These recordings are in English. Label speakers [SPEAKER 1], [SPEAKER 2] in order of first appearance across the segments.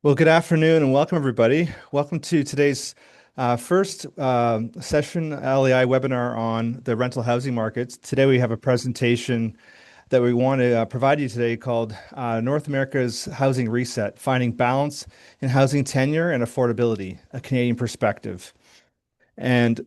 [SPEAKER 1] Well, good afternoon and welcome everybody. Welcome to today's first session LEI webinar on the rental housing markets. Today we have a presentation that we want to provide you today called North America's Housing Reset, Finding Balance in Housing Tenure and Affordability, a Canadian Perspective. And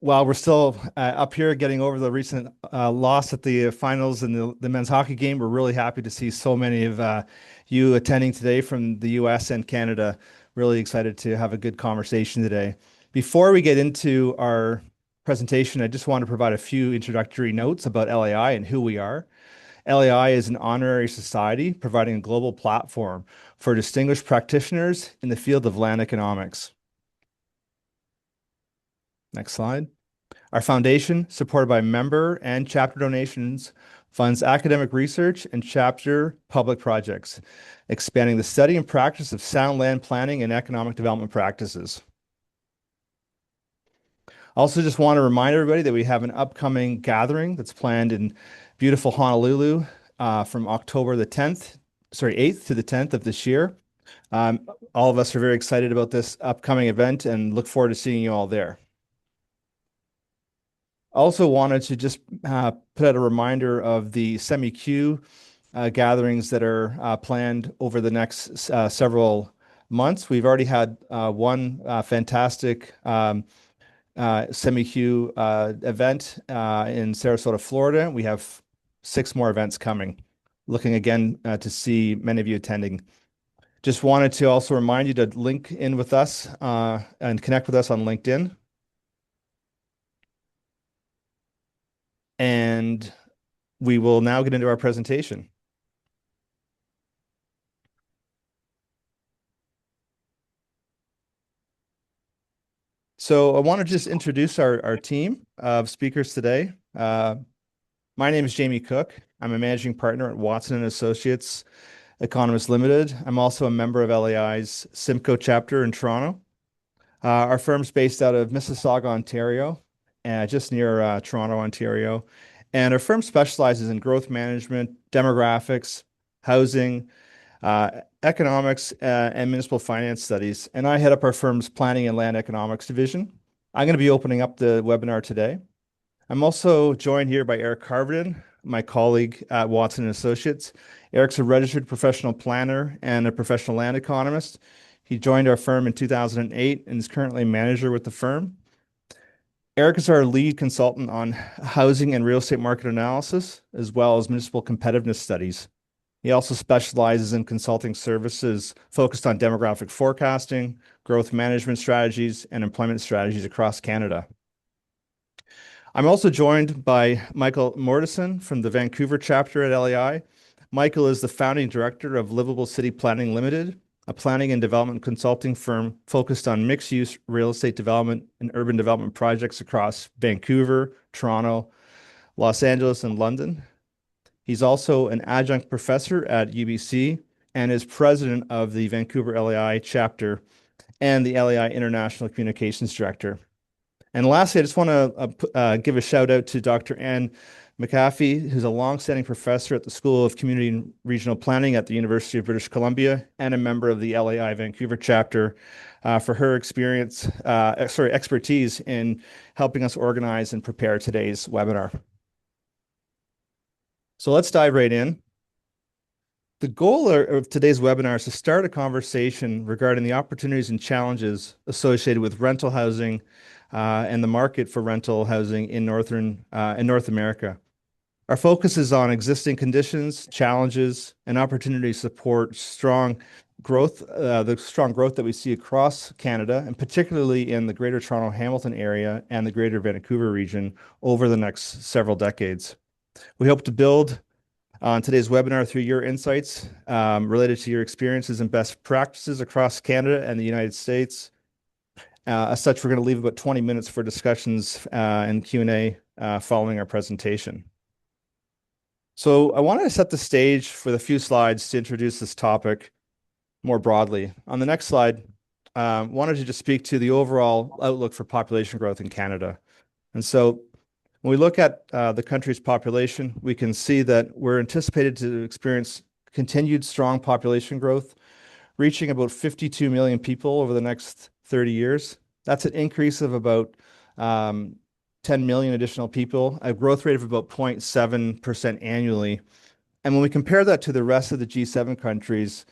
[SPEAKER 1] while we're still up here getting over the recent loss at the finals in the men's hockey game, we're really happy to see so many of you attending today from the US and Canada. Really excited to have a good conversation today. Before we get into our presentation, I just want to provide a few introductory notes about LAI and who we are. LAI is an honorary society providing a global platform for distinguished practitioners in the field of land economics. Next slide. Our foundation, supported by member and chapter donations, funds academic research and chapter public projects, expanding the study and practice of sound land planning and economic development practices. Also, just want to remind everybody that we have an upcoming gathering that's planned in beautiful Honolulu from October the 8th to the 10th of this year. All of us are very excited about this upcoming event and look forward to seeing you all there. Also wanted to just put out a reminder of the semi-Q gatherings that are planned over the next several months. We've already had one fantastic semi-Q event in Sarasota, Florida. We have 6 more events coming. Looking again to see many of you attending. Just wanted to also remind you to link in with us and connect with us on LinkedIn. And we will now get into our presentation. So I want to just introduce our team of speakers today. My name is Jamie Cook. I'm a managing partner at Watson & Associates Economists Limited. I'm also a member of LAI's Simcoe chapter in Toronto. Our firm's based out of Mississauga, Ontario, just near Toronto, Ontario. And our firm specializes in growth management, demographics, housing, economics, and municipal finance studies. And I head up our firm's planning and land economics division. I'm going to be opening up the webinar today. I'm also joined here by Eric Carvenden, my colleague at Watson & Associates. Eric's a registered professional planner and a professional land economist. He joined our firm in 2008 and is currently a manager with the firm. Eric is our lead consultant on housing and real estate market analysis, as well as municipal competitiveness studies. He also specializes in consulting services focused on demographic forecasting, growth management strategies, and employment strategies across Canada. I'm also joined by Michael Mordison from the Vancouver chapter at LAI. Michael is the founding director of Livable City Planning Limited, a planning and development consulting firm focused on mixed-use real estate development and urban development projects across Vancouver, Toronto, Los Angeles, and London. He's also an adjunct professor at UBC and is president of the Vancouver LAI chapter and the LAI International Communications Director. And lastly, I just want to give a shout out to Dr. Anne McAfee, who's a longstanding professor at the School of Community and Regional Planning at the University of British Columbia and a member of the LAI Vancouver chapter for her expertise in helping us organize and prepare today's webinar. So let's dive right in. The goal of today's webinar is to start a conversation regarding the opportunities and challenges associated with rental housing and the market for rental housing in North America. Our focus is on existing conditions, challenges, and opportunities to support strong growth, the strong growth that we see across Canada, and particularly in the Greater Toronto Hamilton area and the Greater Vancouver region over the next several decades. We hope to build on today's webinar through your insights related to your experiences and best practices across Canada and the United States. As such, we're going to leave about 20 minutes for discussions and Q&A following our presentation. So I wanted to set the stage with a few slides to introduce this topic more broadly. On the next slide, wanted to just speak to the overall outlook for population growth in Canada. And so When we look at the country's population, we can see that we're anticipated to experience continued strong population growth, reaching about 52 million people over the next 30 years. That's an increase of about 10 million additional people, a growth rate of about 0.7% annually. And when we compare that to the rest of the G7 countries,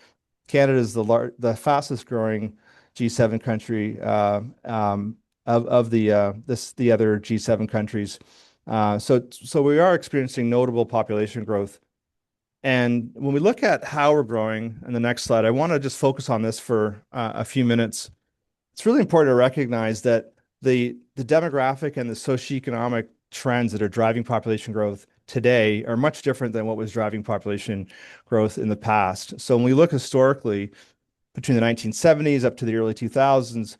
[SPEAKER 1] Canada is the fastest growing G7 country of the other G7 countries. So we are experiencing notable population growth. And when we look at how we're growing in the next slide, I want to just focus on this for a few minutes. It's really important to recognize that the demographic and the socioeconomic trends that are driving population growth today are much different than what was driving population growth in the past. So when we look historically between the 1970s up to the early 2000s,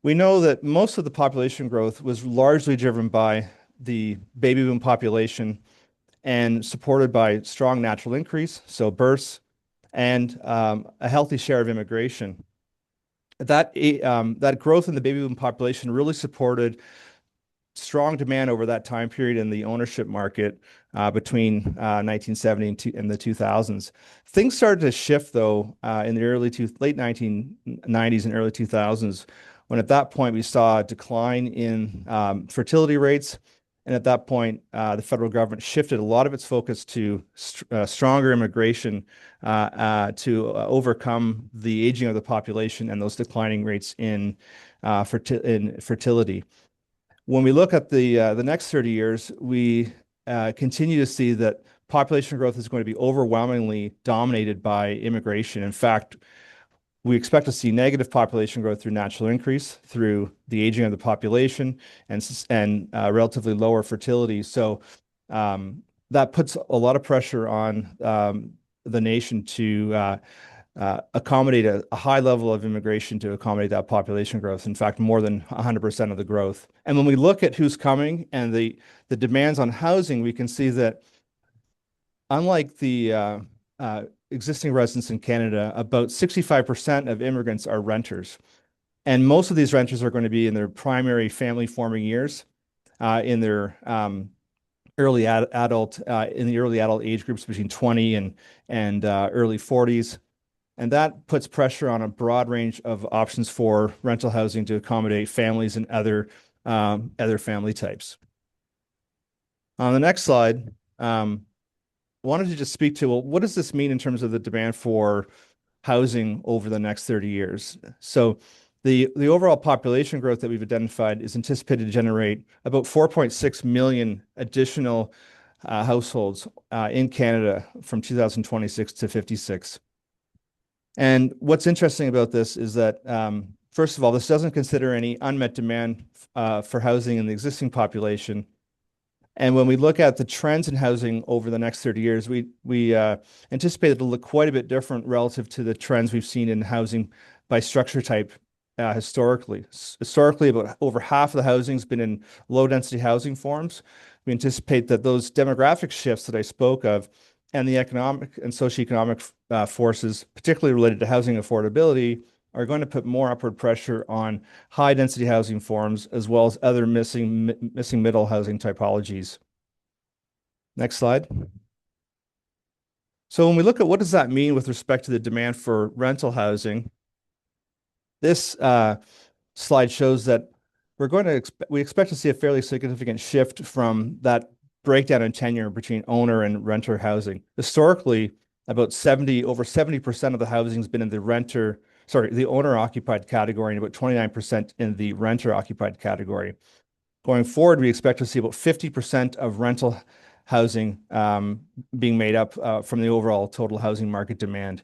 [SPEAKER 1] we know that most of the population growth was largely driven by the baby boom population and supported by strong natural increase, so births, and a healthy share of immigration. That growth in the baby boom population really supported strong demand over that time period in the ownership market between 1970 and the 2000s. Things started to shift, though, in the late 1990s and early 2000s, when at that point we saw a decline in fertility rates. And at that point, the federal government shifted a lot of its focus to stronger immigration to overcome the aging of the population and those declining rates in fertility. When we look at the next 30 years, we continue to see that population growth is going to be overwhelmingly dominated by immigration. In fact, we expect to see negative population growth through natural increase, through the aging of the population, and relatively lower fertility. So that puts a lot of pressure on the nation to accommodate a high level of immigration to accommodate that population growth. In fact, more than 100% of the growth. And when we look at who's coming and the demands on housing, we can see that unlike the existing residents in Canada, about 65% of immigrants are renters. And most of these renters are going to be in their primary family forming years, in their early adult age groups between 20 and early 40s. And that puts pressure on a broad range of options for rental housing to accommodate families and other family types. On the next slide, wanted to just speak to, well, what does this mean in terms of the demand for housing over the next 30 years? So the overall population growth that we've identified is anticipated to generate about 4.6 million additional households in Canada from 2026 to 56. And what's interesting about this is that, first of all, this doesn't consider any unmet demand for housing in the existing population. And when we look at the trends in housing over the next 30 years, we anticipate it to look quite a bit different relative to the trends we've seen in housing by structure type historically. Historically, about over half of the housing has been in low-density housing forms. We anticipate that those demographic shifts that I spoke of and the economic and socioeconomic forces, particularly related to housing affordability, are going to put more upward pressure on high-density housing forms as well as other missing middle housing typologies. Next slide. So when we look at what does that mean with respect to the demand for rental housing, this slide shows that we expect to see a fairly significant shift from that breakdown in tenure between owner and renter housing. Historically, over 70% of the housing has been in the owner-occupied category and about 29% in the renter-occupied category. Going forward, we expect to see about 50% of rental housing being made up from the overall total housing market demand.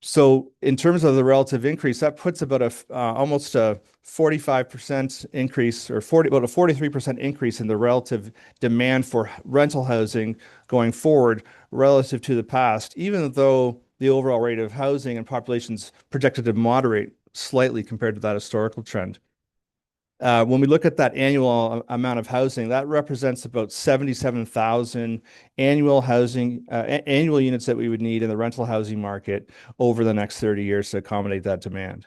[SPEAKER 1] So in terms of the relative increase, that puts about almost a 45% increase or about a 43% increase in the relative demand for rental housing going forward relative to the past, even though the overall rate of housing and population's projected to moderate slightly compared to that historical trend. When we look at that annual amount of housing, that represents about 77,000 annual units that we would need in the rental housing market over the next 30 years to accommodate that demand.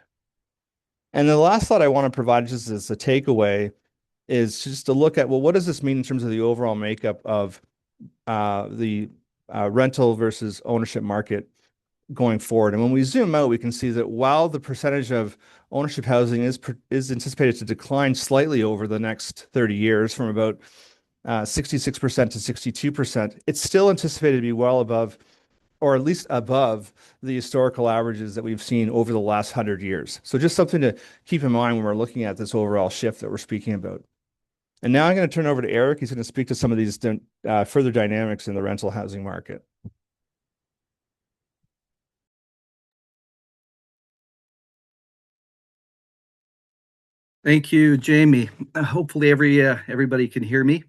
[SPEAKER 1] And the last slide I want to provide just as a takeaway is just to look at, well, what does this mean in terms of the overall makeup of the rental versus ownership market going forward? And when we zoom out, we can see that while the percentage of ownership housing is anticipated to decline slightly over the next 30 years from about 66% to 62%, it's still anticipated to be well above, or at least above, the historical averages that we've seen over the last 100 years. So just something to keep in mind when we're looking at this overall shift that we're speaking about. And now I'm going to turn over to Eric. He's going to speak to some of these further dynamics in the rental housing market.
[SPEAKER 2] Thank you, Jamie. Hopefully everybody can hear me.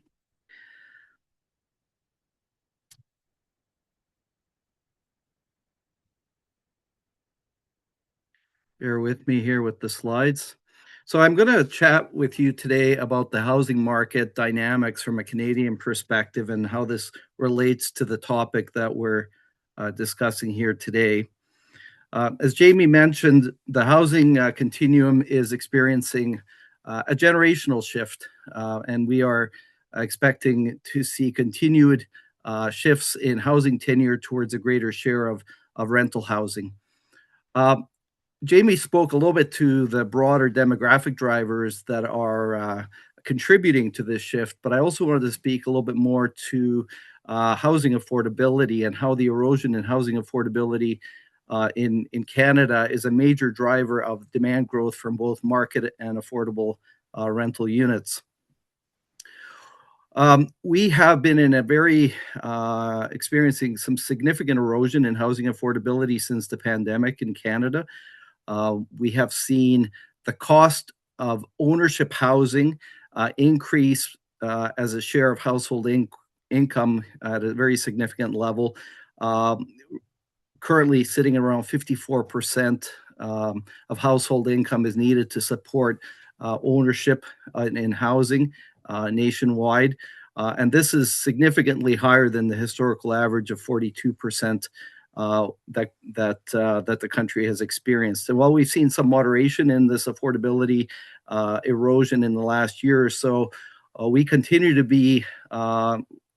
[SPEAKER 2] Bear with me here with the slides. So I'm going to chat with you today about the housing market dynamics from a Canadian perspective and how this relates to the topic that we're discussing here today. As Jamie mentioned, the housing continuum is experiencing a generational shift, and we are expecting to see continued shifts in housing tenure towards a greater share of rental housing. Jamie spoke a little bit to the broader demographic drivers that are contributing to this shift, but I also wanted to speak a little bit more to housing affordability and how the erosion in housing affordability in Canada is a major driver of demand growth from both market and affordable rental units. We have been in a very experiencing some significant erosion in housing affordability since the pandemic in Canada. We have seen the cost of ownership housing increase as a share of household income at a very significant level. Currently sitting around 54% of household income is needed to support ownership in housing nationwide. And this is significantly higher than the historical average of 42% that the country has experienced. And while we've seen some moderation in this affordability erosion in the last year or so, we continue to be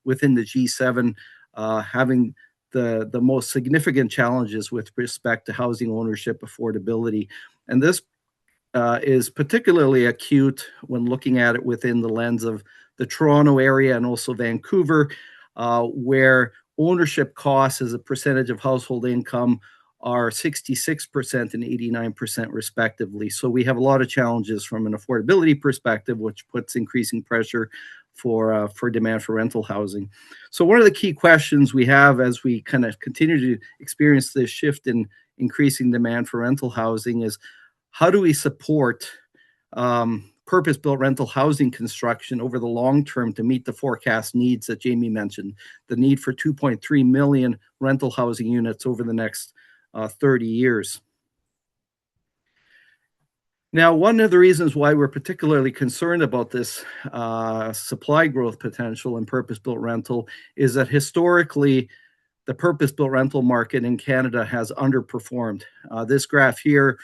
[SPEAKER 2] within the G7 having the most significant challenges with respect to housing ownership affordability. And this is particularly acute when looking at it within the lens of the Toronto area and also Vancouver, where ownership costs as a percentage of household income are 66% and 89% respectively. So we have a lot of challenges from an affordability perspective, which puts increasing pressure for demand for rental housing. So one of the key questions we have as we kind of continue to experience this shift in increasing demand for rental housing is, how do we support purpose-built rental housing construction over the long term to meet the forecast needs that Jamie mentioned, the need for 2.3 million rental housing units over the next 30 years. Now, one of the reasons why we're particularly concerned about this supply growth potential in purpose-built rental is that historically, the purpose-built rental market in Canada has underperformed. This graph here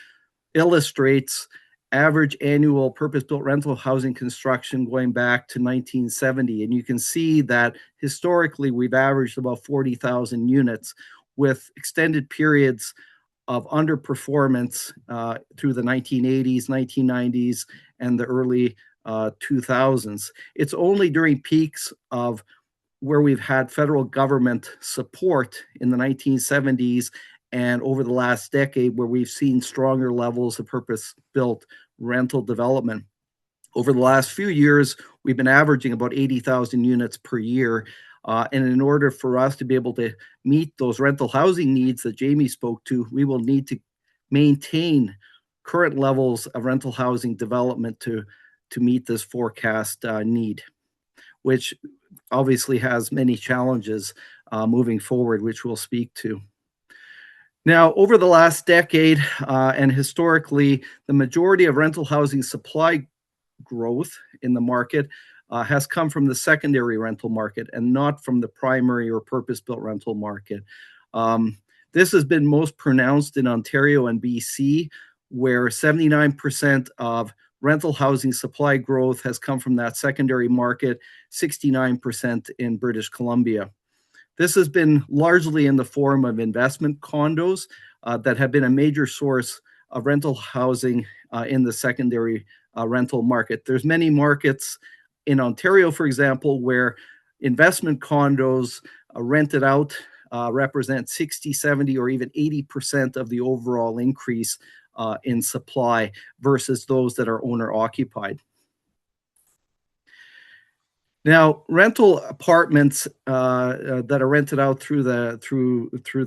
[SPEAKER 2] illustrates average annual purpose-built rental housing construction going back to 1970. And you can see that historically, we've averaged about 40,000 units with extended periods of underperformance through the 1980s, 1990s, and the early 2000s. It's only during peaks of where we've had federal government support in the 1970s and over the last decade where we've seen stronger levels of purpose-built rental development. Over the last few years, we've been averaging about 80,000 units per year. And in order for us to be able to meet those rental housing needs that Jamie spoke to, we will need to maintain current levels of rental housing development to meet this forecast need, which obviously has many challenges moving forward, which we'll speak to. Now, over the last decade and historically, the majority of rental housing supply growth in the market has come from the secondary rental market and not from the primary or purpose-built rental market. This has been most pronounced in Ontario and BC, where 79% of rental housing supply growth has come from that secondary market, 69% in British Columbia. This has been largely in the form of investment condos that have been a major source of rental housing in the secondary rental market. There's many markets in Ontario, for example, where investment condos rented out represent 60, 70, or even 80% of the overall increase in supply versus those that are owner occupied. Now, rental apartments that are rented out through the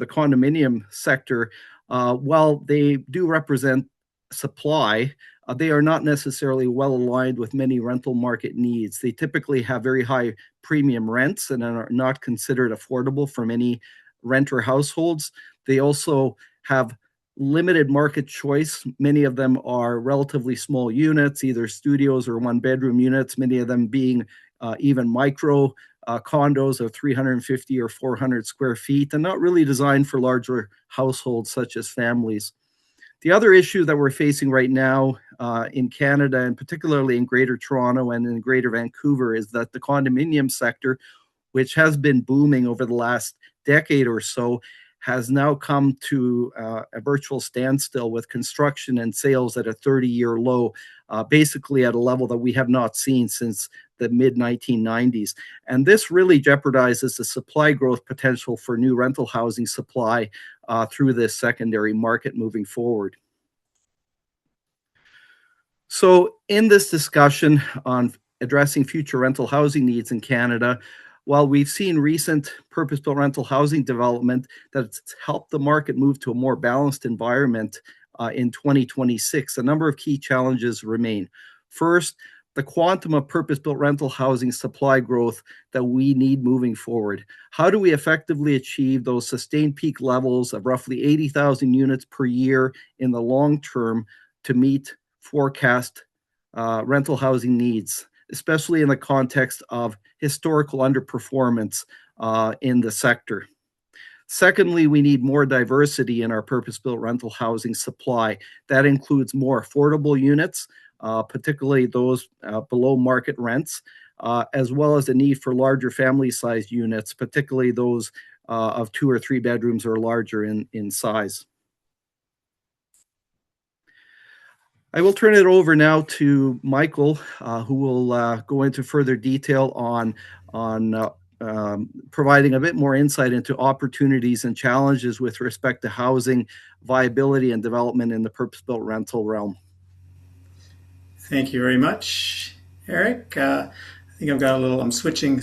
[SPEAKER 2] condominium sector, while they do represent supply, they are not necessarily well aligned with many rental market needs. They typically have very high premium rents and are not considered affordable for many renter households. They also have limited market choice. Many of them are relatively small units, either studios or one-bedroom units, many of them being even micro condos of 350 or 400 square feet, and not really designed for larger households such as families. The other issue that we're facing right now in Canada, and particularly in Greater Toronto and in Greater Vancouver, is that the condominium sector, which has been booming over the last decade or so, has now come to a virtual standstill with construction and sales at a 30-year low, basically at a level that we have not seen since the mid-1990s. And this really jeopardizes the supply growth potential for new rental housing supply through this secondary market moving forward. So in this discussion on addressing future rental housing needs in Canada, while we've seen recent purpose-built rental housing development that's helped the market move to a more balanced environment in 2026, a number of key challenges remain. First, the quantum of purpose-built rental housing supply growth that we need moving forward. How do we effectively achieve those sustained peak levels of roughly 80,000 units per year in the long term to meet forecast rental housing needs, especially in the context of historical underperformance in the sector? Secondly, we need more diversity in our purpose-built rental housing supply. That includes more affordable units, particularly those below market rents, as well as the need for larger family-sized units, particularly those of 2 or 3 bedrooms or larger in size. I will turn it over now to Michael, who will go into further detail on providing a bit more insight into opportunities and challenges with respect to housing viability and development in the purpose-built rental realm.
[SPEAKER 3] Thank you very much, Eric. I think I've got a little. I'm switching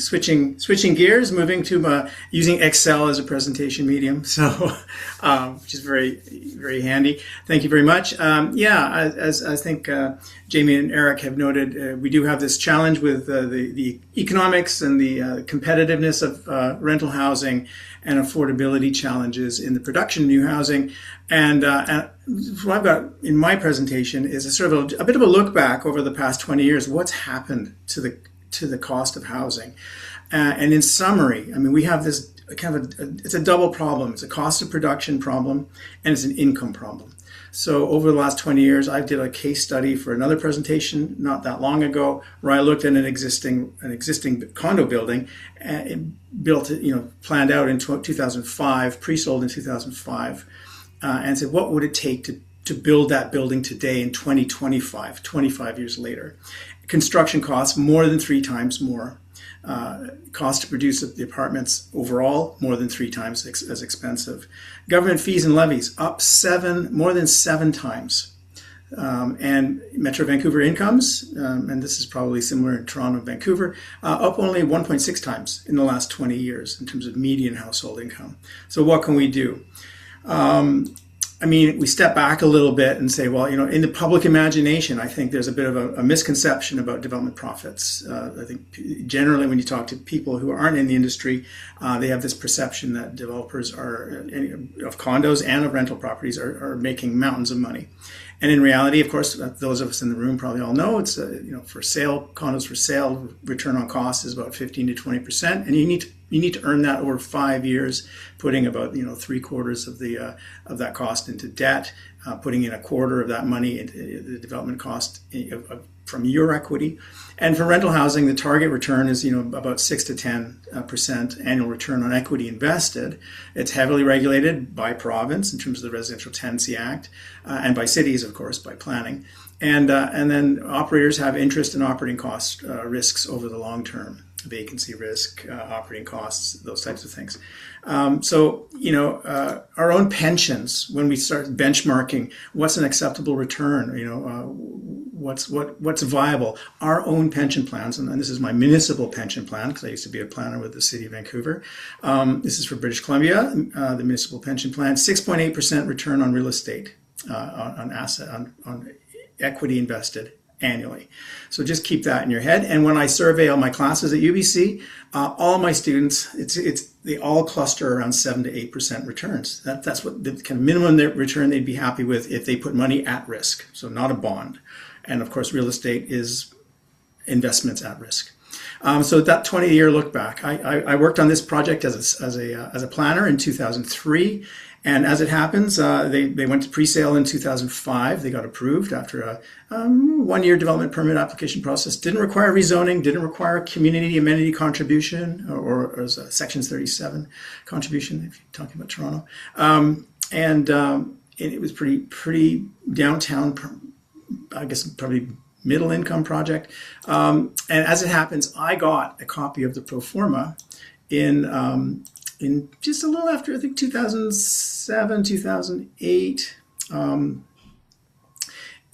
[SPEAKER 3] gears, moving to using Excel as a presentation medium, so which is very handy. Thank you very much. As I think Jamie and Eric have noted, we do have this challenge with the economics and the competitiveness of rental housing and affordability challenges in the production of new housing. And what I've got in my presentation is a bit of a look back over the past 20 years. What's happened to the cost of housing? And in summary, I mean, we have this kind of it's a double problem. It's a cost of production problem and it's an income problem. So over the last 20 years, I did a case study for another presentation not that long ago, where I looked at an existing condo building, built, planned out in 2005, pre-sold in 2005, and said, what would it take to build that building today in 2025, 25 years later? Construction costs more than 3 times more. Cost to produce the apartments overall more than 3 times as expensive. Government fees and levies up more than 7 times. And Metro Vancouver incomes, and this is probably similar in Toronto and Vancouver, up only 1.6 times in the last 20 years in terms of median household income. So what can we do? I mean, we step back a little bit and say, well, in the public imagination, I think there's a bit of a misconception about development profits. I think generally when you talk to people who aren't in the industry, they have this perception that developers of condos and of rental properties are making mountains of money. And in reality, of course, those of us in the room probably all know it's, for sale, condos for sale, return on cost is about 15 to 20%. And you need to you need to earn that over 5 years, putting about 3/4 of of that cost into debt, putting in 1/4 of that money into the development cost from your equity. And for rental housing, the target return is about 6 to 10% annual return on equity invested. It's heavily regulated by province in terms of the Residential Tenancy Act, and by cities, of course, by planning. And then operators have interest in operating cost risks over the long term, vacancy risk, operating costs, those types of things. Our own pensions, when we start benchmarking what's an acceptable return, what's viable, our own pension plans, and this is my municipal pension plan because I used to be a planner with the City of Vancouver. This is for British Columbia, the municipal pension plan, 6.8% return on real estate, on equity invested annually. So just keep that in your head. And when I survey all my classes at UBC, all my students, they all cluster around 7 to 8% returns. That's what the kind of minimum return they'd be happy with if they put money at risk. So not a bond. And of course, real estate is investments at risk. So that 20-year look back, I worked on this project as a planner in 2003. And as it happens, they went to pre-sale in 2005. They got approved after a 1-year development permit application process. Didn't require rezoning, didn't require community amenity contribution or a Sections 37 contribution, if you're talking about Toronto. And it was pretty downtown, I guess probably middle income project. And as it happens, I got a copy of the pro forma in just a little after, I think, 2007, 2008.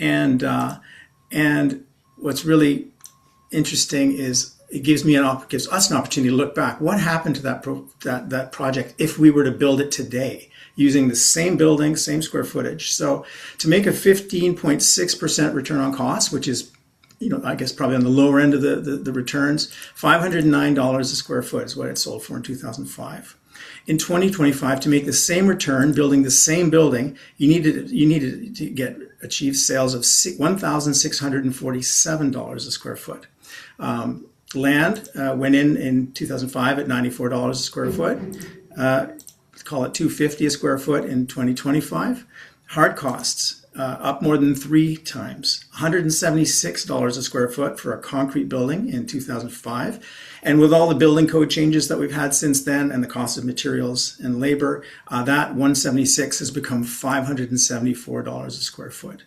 [SPEAKER 3] And what's really interesting is it gives us an opportunity to look back. What happened to that project if we were to build it today using the same building, same square footage? So to make a 15.6% return on cost, which is I guess probably on the lower end of the returns, $509 a square foot is what it sold for in 2005. In 2025, to make the same return, building the same building, you needed to achieve sales of $1,647 a square foot. Land went in 2005 at $94 a square foot. Call it $250 a square foot in 2025. Hard costs. Up more than 3 times, $176 a square foot for a concrete building in 2005. And with all the building code changes that we've had since then and the cost of materials and labor, that $176 has become $574 a square foot.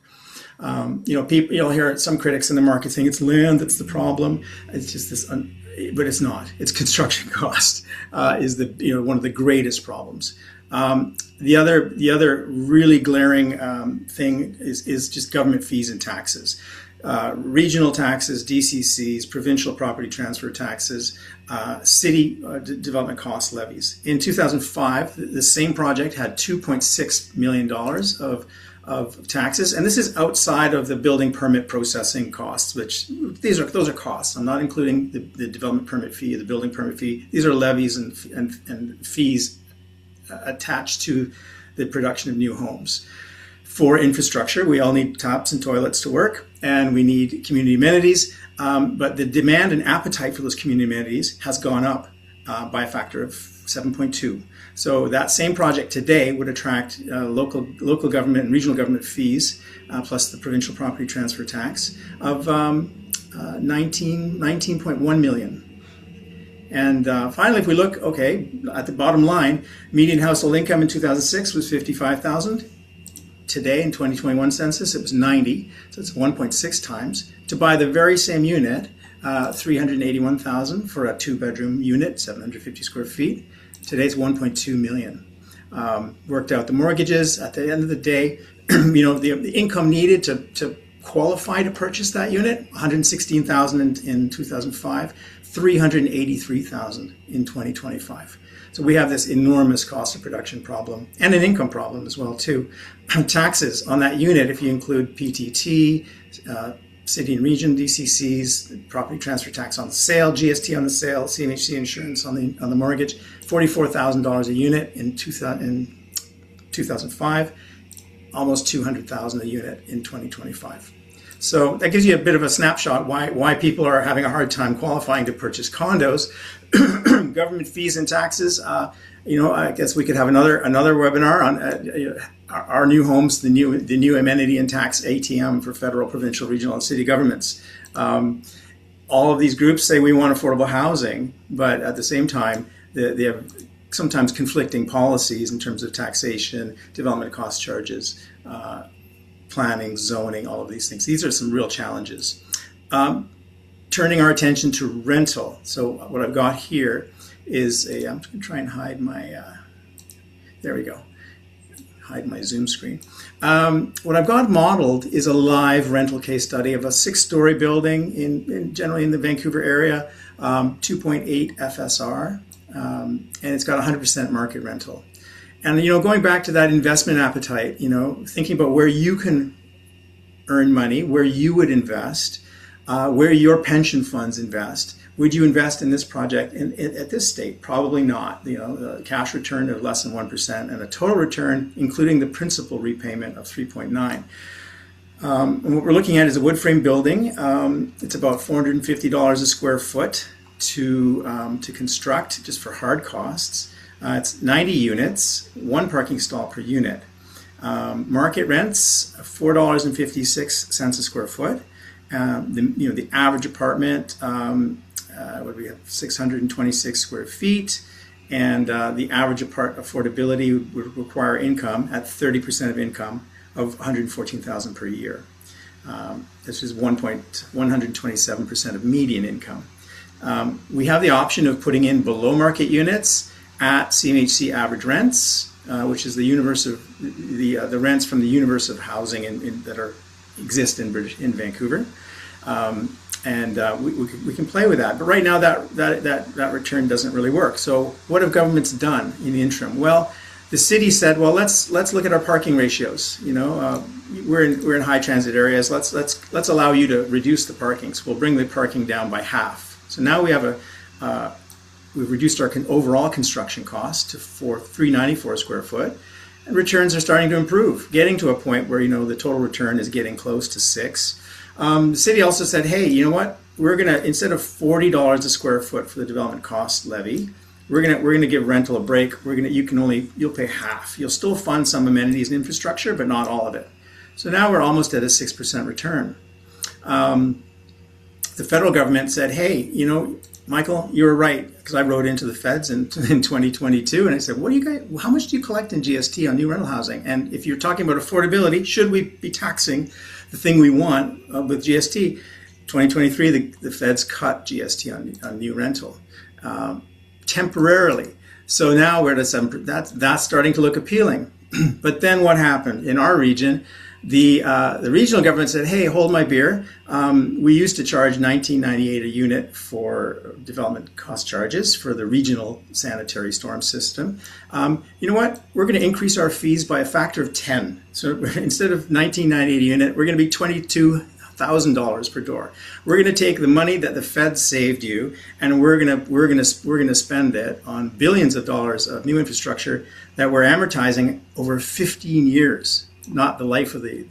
[SPEAKER 3] People, you'll hear some critics in the market saying it's land that's the problem. It's just this, but it's not. It's construction cost is one of the greatest problems. The other really glaring thing is just government fees and taxes. Regional taxes, DCCs, provincial property transfer taxes, city development cost levies. In 2005, the same project had $2.6 million of taxes, and this is outside of the building permit processing costs, which those are costs. I'm not including the development permit fee, the building permit fee. These are levies and fees attached to the production of new homes. For infrastructure, we all need taps and toilets to work, and we need community amenities, but the demand and appetite for those community amenities has gone up by a factor of 7.2. So that same project today would attract local government and regional government fees, plus the provincial property transfer tax of 19.1 million. And finally, if we look, at the bottom line, median household income in 2006 was $55,000. Today, in 2021 census, it was 90, so it's 1.6 times. To buy the very same unit, $381,000 for a 2-bedroom unit, 750 square feet. Today's $1.2 million. Worked out the mortgages. At the end of the day, the income needed to qualify to purchase that unit, $116,000 in 2005. $383,000 in 2025. So we have this enormous cost of production problem and an income problem as well too. Taxes on that unit, if you include PTT, city and region DCCs, property transfer tax on the sale, GST on the sale, CMHC insurance on the mortgage, $44,000 a unit in 2005, almost $200,000 a unit in 2025. So that gives you a bit of a snapshot why people are having a hard time qualifying to purchase condos. Government fees and taxes. I guess we could have another webinar on our new homes, the new amenity and tax ATM for federal, provincial, regional, and city governments. All of these groups say we want affordable housing, but at the same time, they have sometimes conflicting policies in terms of taxation, development cost charges, planning, zoning, all of these things. These are some real challenges. Turning our attention to rental. So what I've got here is I'm just going to try and hide my, there we go, hide my Zoom screen. What I've got modeled is a live rental case study of a 6-story building generally in the Vancouver area, 2.8 FSR, and it's got 100% market rental. And, going back to that investment appetite, thinking about where you can earn money, where you would invest, where your pension funds invest. Would you invest in this project at this state? Probably not. The cash return of less than 1% and a total return, including the principal repayment, of 3.9. And what we're looking at is a wood frame building. It's about $450 a square foot to construct, just for hard costs. It's 90 units, 1 parking stall per unit. Market rents, $4.56 a square foot. The average apartment, what do we have? 626 square feet, and the average affordability would require income at 30% of income of $114,000 per year. This is 127% of median income. We have the option of putting in below market units at CMHC average rents, which is the universe of the rents from the universe of housing that exist in Vancouver. We can play with that, but right now that return doesn't really work. So what have governments done in the interim? Well, the city said, well, let's look at our parking ratios. We're in high transit areas. Let's allow you to reduce the parking. So we'll bring the parking down by half. So now we have we've reduced our overall construction cost to $394 a square foot, and returns are starting to improve, getting to a point where the total return is getting close to 6. The city also said, hey, you know what? We're gonna, instead of $40 a square foot for the development cost levy, we're gonna give rental a break. You'll pay half. You'll still fund some amenities and infrastructure, but not all of it. So now we're almost at a 6% return. The federal government said, hey, Michael, you were right, because I wrote into the feds in 2022, and I said, how much do you collect in GST on new rental housing? And if you're talking about affordability, should we be taxing the thing we want with GST? 2023, the feds cut GST on new rental temporarily. So now we're at 7%. That's starting to look appealing. But then what happened in our region? The regional government said, hey, hold my beer. We used to charge $19.98 a unit for development cost charges for the regional sanitary storm system. You know what? We're going to increase our fees by a factor of 10. So instead of $19.98 a unit, we're going to be $22,000 per door. We're going to take the money that the Fed saved you, and we're going to spend it on billions of dollars of new infrastructure that we're amortizing over 15 years. Not the life of the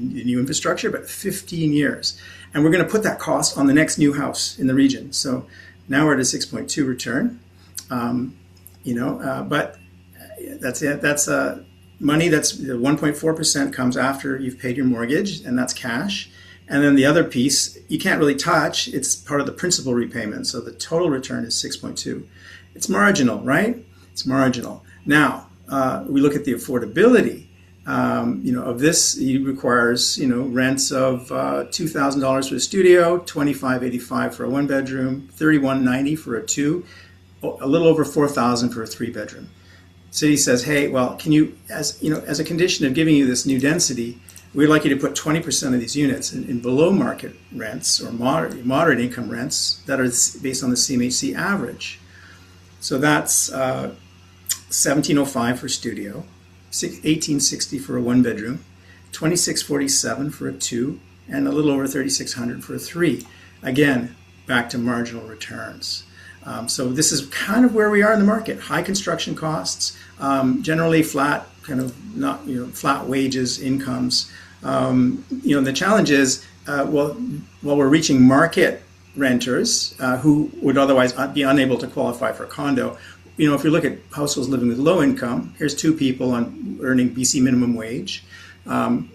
[SPEAKER 3] new infrastructure, but 15 years. And we're going to put that cost on the next new house in the region. So now we're at a 6.2 return. But that's it. That's money that's 1.4% comes after you've paid your mortgage, and that's cash. And then the other piece, you can't really touch. It's part of the principal repayment. So the total return is 6.2. It's marginal, right? It's marginal. Now, we look at the affordability. Of this, it requires, rents of $2,000 for a studio, $2,585 for a 1-bedroom, $3,190 for a 2, a little over $4,000 for a 3-bedroom. City says, hey, well, can you, as a condition of giving you this new density, we'd like you to put 20% of these units in below market rents or moderate income rents that are based on the CMHC average. So that's $1,705 for studio, $1,860 for a 1-bedroom, $2,647 for a 2, and a little over $3,600 for a 3. Again, back to marginal returns. So this is kind of where we are in the market. High construction costs, generally flat, kind of not flat wages, incomes, The challenge is, while we're reaching market renters who would otherwise be unable to qualify for a condo, if you look at households living with low income, here's two people earning BC minimum wage,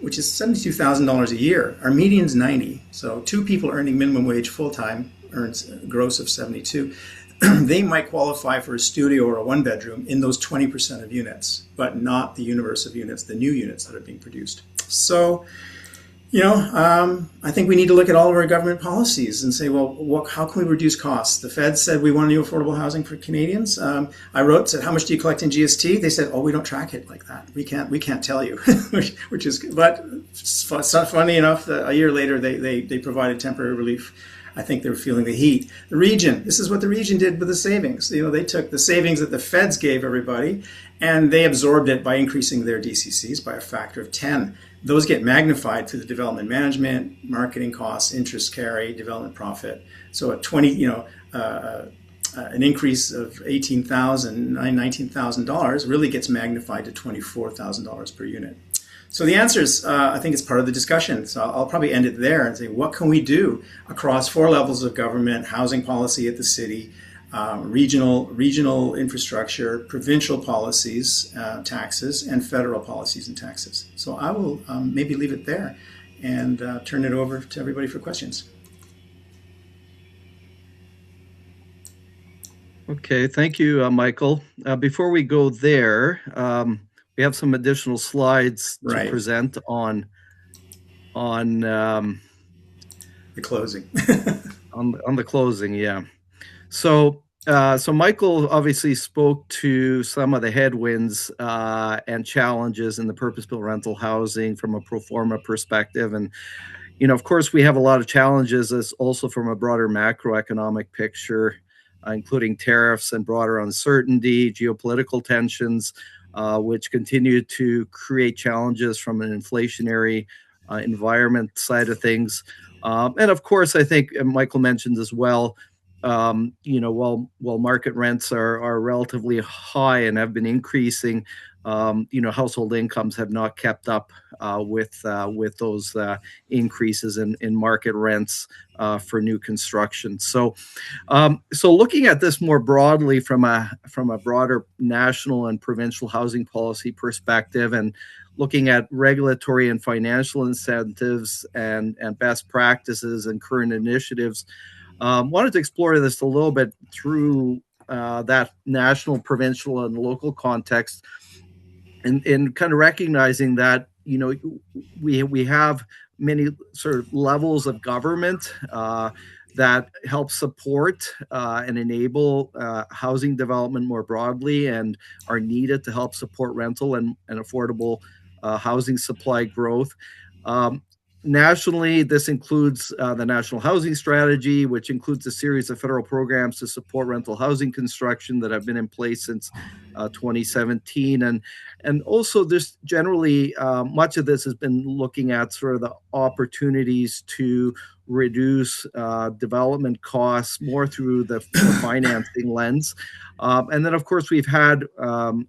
[SPEAKER 3] which is $72,000 a year. Our median's 90. So two people earning minimum wage full time earns a gross of 72. They might qualify for a studio or a one bedroom in those 20% of units, but not the universe of units, the new units that are being produced. So, I think we need to look at all of our government policies and say, well, how can we reduce costs? The Fed said we want to do affordable housing for Canadians. I said, how much do you collect in GST? They said, we don't track it like that. We can't tell you, which is, but it's funny enough that a year later they provided temporary relief. I think they were feeling the heat. The region, this is what the region did with the savings. They took the savings that the feds gave everybody and they absorbed it by increasing their DCCs by a factor of 10. Those get magnified through the development management, marketing costs, interest carry, development profit. So at 20, an increase of $18,000, $19,000 really gets magnified to $24,000 per unit. So the answer is, I think it's part of the discussion. So I'll probably end it there and say, what can we do across four levels of government, housing policy at the city, regional infrastructure, provincial policies, taxes, and federal policies and taxes. So I will maybe leave it there and turn it over to everybody for questions.
[SPEAKER 2] Okay, thank you, Michael. Before we go there, we have some additional slides to present on the
[SPEAKER 3] closing.
[SPEAKER 2] on the closing, yeah. So Michael obviously spoke to some of the headwinds and challenges in the purpose-built rental housing from a pro forma perspective, and of course, we have a lot of challenges as also from a broader macroeconomic picture, including tariffs and broader uncertainty, geopolitical tensions, which continue to create challenges from an inflationary environment side of things. And of course, I think Michael mentioned as well, while market rents are relatively high and have been increasing, household incomes have not kept up with those increases in market rents for new construction. So looking at this more broadly from a broader national and provincial housing policy perspective, and looking at regulatory and financial incentives and best practices and current initiatives, wanted to explore this a little bit through that national, provincial, and local context, and kind of recognizing that we have many sort of levels of government that help support and enable housing development more broadly and are needed to help support rental and affordable housing supply growth. Nationally, this includes the National Housing Strategy, which includes a series of federal programs to support rental housing construction that have been in place since 2017. And also, this generally, much of this has been looking at sort of the opportunities to reduce development costs more through the financing lens. And then, of course, we've had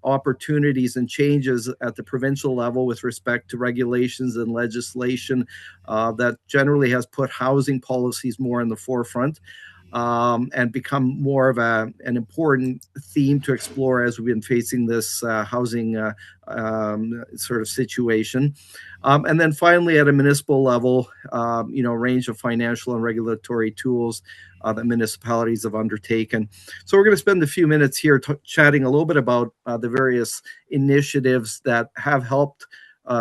[SPEAKER 2] opportunities and changes at the provincial level with respect to regulations and legislation that generally has put housing policies more in the forefront and become more of an important theme to explore as we've been facing this housing sort of situation. And then finally, at a municipal level, a range of financial and regulatory tools that municipalities have undertaken. So we're going to spend a few minutes here chatting a little bit about the various initiatives that have helped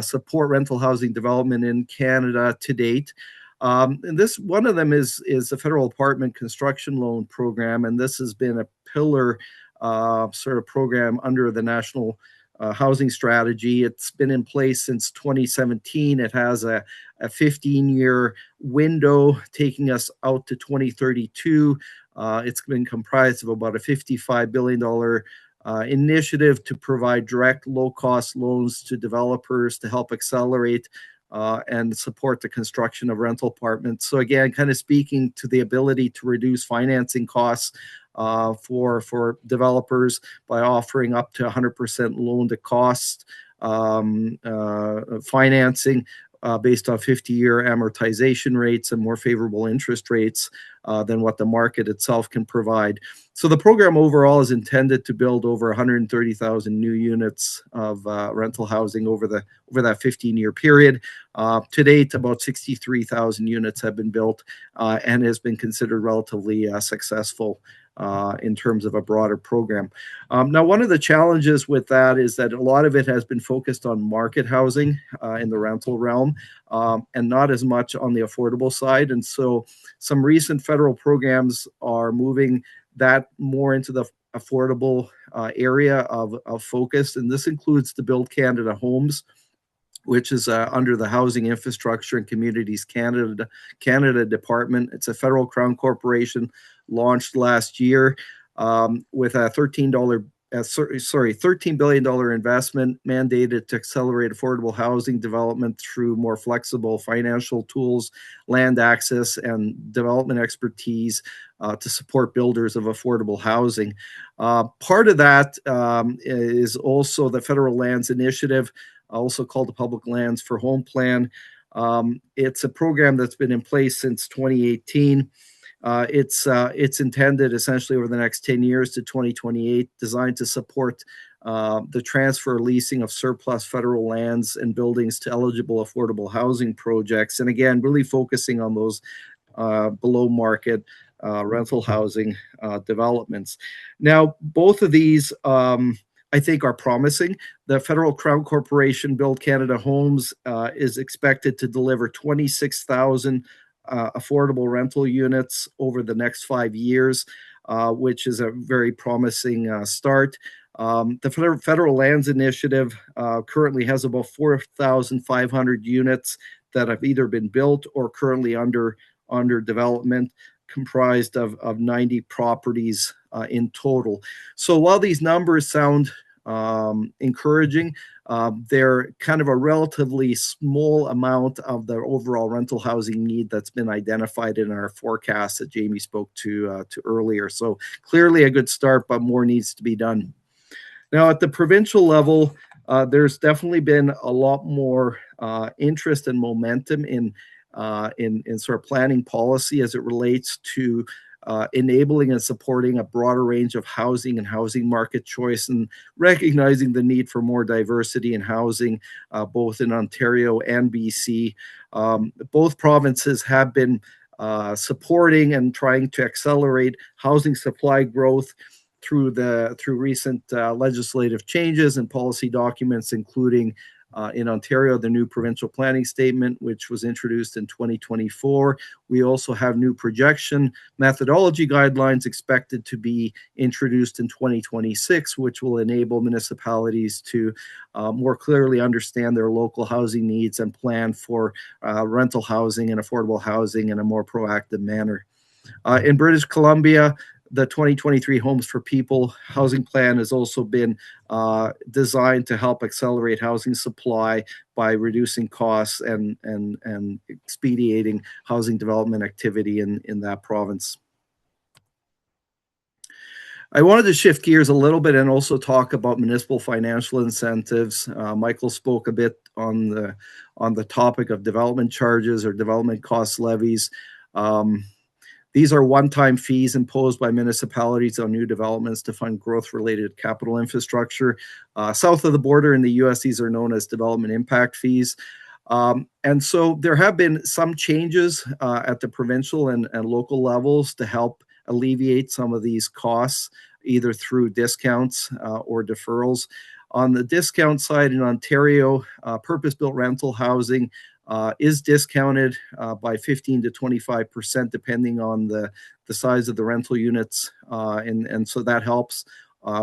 [SPEAKER 2] support rental housing development in Canada to date. And this, one of them is the Federal Apartment Construction Loan Program, and this has been a pillar sort of program under the National Housing Strategy. It's been in place since 2017. It has a 15-year window taking us out to 2032. It's been comprised of about a $55 billion initiative to provide direct low-cost loans to developers to help accelerate and support the construction of rental apartments. So again, kind of speaking to the ability to reduce financing costs for developers by offering up to 100% loan to cost financing, based on 50-year amortization rates and more favorable interest rates than what the market itself can provide. So the program overall is intended to build over 130,000 new units of rental housing over that 15-year period. To date, about 63,000 units have been built and has been considered relatively successful in terms of a broader program. Now, one of the challenges with that is that a lot of it has been focused on market housing in the rental realm and not as much on the affordable side. And so some recent federal programs are moving that more into the affordable area of focus. And this includes the Build Canada Homes, which is under the Housing Infrastructure and Communities Canada Department. It's a federal crown corporation launched last year with a $13 billion investment mandated to accelerate affordable housing development through more flexible financial tools, land access, and development expertise to support builders of affordable housing. Part of that is also the Federal Lands Initiative, also called the Public Lands for Home Plan. It's a program that's been in place since 2018. It's intended essentially over the next 10 years to 2028, designed to support the transfer leasing of surplus federal lands and buildings to eligible affordable housing projects. And again, really focusing on those below market rental housing developments. Now, both of these I think are promising. The Federal Crown Corporation Build Canada Homes is expected to deliver 26,000 affordable rental units over the next 5 years, which is a very promising start. The Federal Lands Initiative currently has about 4,500 units that have either been built or currently under development, comprised of 90 properties in total. So while these numbers sound encouraging, they're kind of a relatively small amount of the overall rental housing need that's been identified in our forecast that Jamie spoke to earlier. So clearly a good start, but more needs to be done. Now, at the provincial level, there's definitely been a lot more interest and momentum in sort of planning policy as it relates to enabling and supporting a broader range of housing and housing market choice, and recognizing the need for more diversity in housing, both in Ontario and BC. Both provinces have been supporting and trying to accelerate housing supply growth through recent legislative changes and policy documents, including in Ontario, the new provincial planning statement, which was introduced in 2024. We also have new projection methodology guidelines expected to be introduced in 2026, which will enable municipalities to more clearly understand their local housing needs and plan for rental housing and affordable housing in a more proactive manner. In British Columbia, the 2023 Homes for People housing plan has also been designed to help accelerate housing supply by reducing costs and expediting housing development activity in that province. I wanted to shift gears a little bit and also talk about municipal financial incentives. Michael spoke a bit on the topic of development charges or development cost levies. These are one-time fees imposed by municipalities on new developments to fund growth-related capital infrastructure. South of the border in the U.S., these are known as development impact fees. And so there have been some changes at the provincial and local levels to help alleviate some of these costs, either through discounts or deferrals. On the discount side in Ontario, purpose-built rental housing is discounted by 15 to 25%, depending on the size of the rental units. And so that helps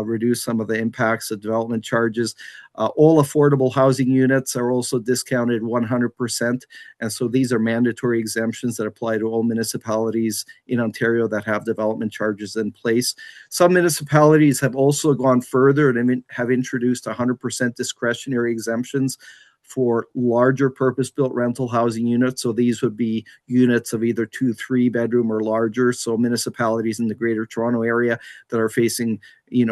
[SPEAKER 2] reduce some of the impacts of development charges. All affordable housing units are also discounted 100%. And so these are mandatory exemptions that apply to all municipalities in Ontario that have development charges in place. Some municipalities have also gone further and have introduced 100% discretionary exemptions for larger purpose-built rental housing units. So these would be units of either 2, 3 bedroom or larger. So municipalities in the Greater Toronto Area that are facing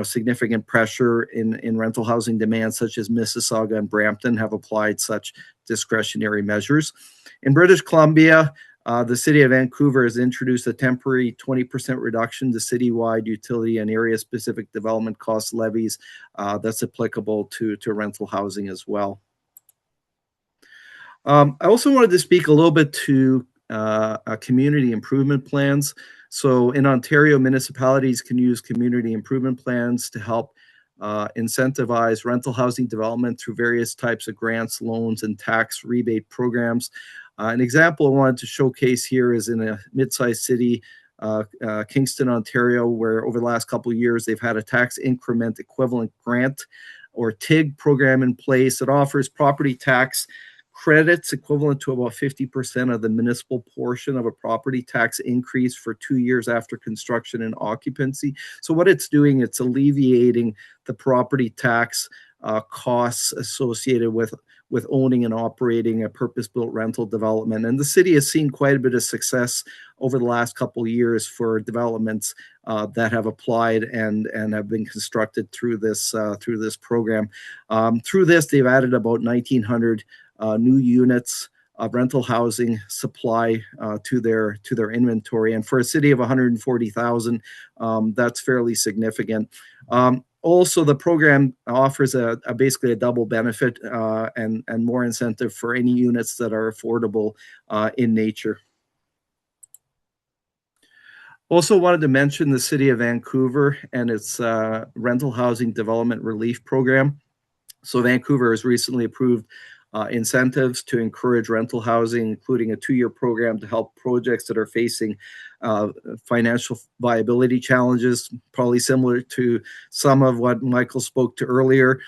[SPEAKER 2] significant pressure in rental housing demand, such as Mississauga and Brampton, have applied such discretionary measures. In British Columbia, the City of Vancouver has introduced a temporary 20% reduction to citywide utility and area-specific development cost levies that's applicable to rental housing as well. I also wanted to speak a little bit to community improvement plans. So in Ontario, municipalities can use community improvement plans to help incentivize rental housing development through various types of grants, loans, and tax rebate programs. An example I wanted to showcase here is in a mid-sized city, Kingston, Ontario, where over the last couple of years, they've had a tax increment equivalent grant or TIG program in place that offers property tax credits equivalent to about 50% of the municipal portion of a property tax increase for 2 years after construction and occupancy. So what it's doing, it's alleviating the property tax costs associated with owning and operating a purpose-built rental development. And the city has seen quite a bit of success over the last couple of years for developments that have applied and have been constructed through this program. Through this, they've added about 1,900 new units of rental housing supply to their inventory. And for a city of 140,000, that's fairly significant. Also, the program offers basically a double benefit and more incentive for any units that are affordable in nature. Also wanted to mention the City of Vancouver and its rental housing development relief program. So Vancouver has recently approved incentives to encourage rental housing, including a 2-year program to help projects that are facing financial viability challenges, probably similar to some of what Michael spoke to earlier.